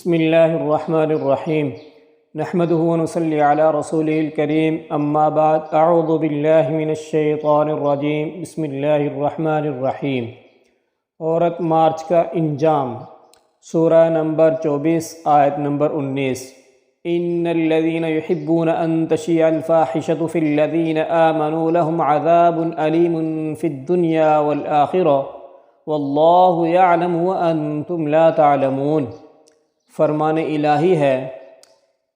بسم اللہ الرحمن الرحیم نحمده ونصلی علی رسولہ الکریم اما بعد اعوذ باللہ من الشیطان الرجیم بسم اللہ الرحمن الرحیم۔ عورت مارچ کا انجام، سورہ نمبر 24 آیت نمبر 19۔ ان الذین یحبون ان تشیع الفاحشۃ فی الذین آمنوا لهم عذاب علیم فی الدنیا والآخرہ واللہ یعلم وانتم لا تعلمون۔ فرمان الہی ہے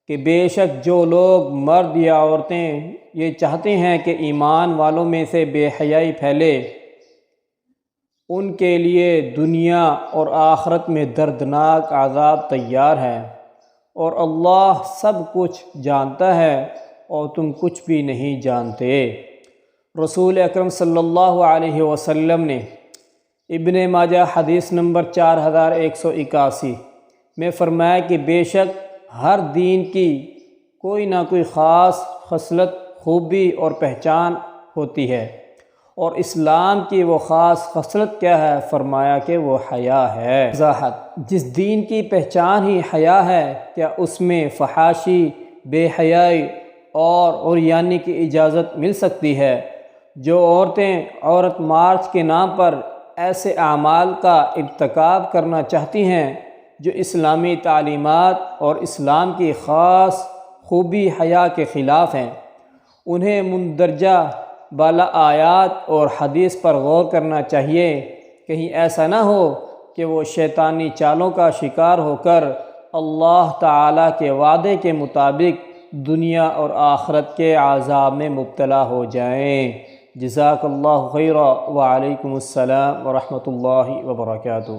کہ بے شک جو لوگ مرد یا عورتیں یہ چاہتے ہیں کہ ایمان والوں میں سے بے حیائی پھیلے، ان کے لیے دنیا اور آخرت میں دردناک عذاب تیار ہے، اور اللہ سب کچھ جانتا ہے اور تم کچھ بھی نہیں جانتے۔ رسول اکرم صلی اللہ علیہ وسلم نے ابن ماجہ حدیث نمبر 4181 میں فرمایا کہ بے شک ہر دین کی کوئی نہ کوئی خاص خصلت، خوبی اور پہچان ہوتی ہے، اور اسلام کی وہ خاص خصلت کیا ہے؟ فرمایا کہ وہ حیا ہے۔ وضاحت: جس دین کی پہچان ہی حیا ہے، کیا اس میں فحاشی، بے حیائی اور عریانی کی اجازت مل سکتی ہے؟ جو عورتیں عورت مارچ کے نام پر ایسے اعمال کا ارتکاب کرنا چاہتی ہیں جو اسلامی تعلیمات اور اسلام کی خاص خوبی حیا کے خلاف ہیں، انہیں مندرجہ بالا آیات اور حدیث پر غور کرنا چاہیے، کہیں ایسا نہ ہو کہ وہ شیطانی چالوں کا شکار ہو کر اللہ تعالیٰ کے وعدے کے مطابق دنیا اور آخرت کے عذاب میں مبتلا ہو جائیں۔ جزاک اللہ خیرا، وعلیکم السلام ورحمۃ اللہ وبرکاتہ۔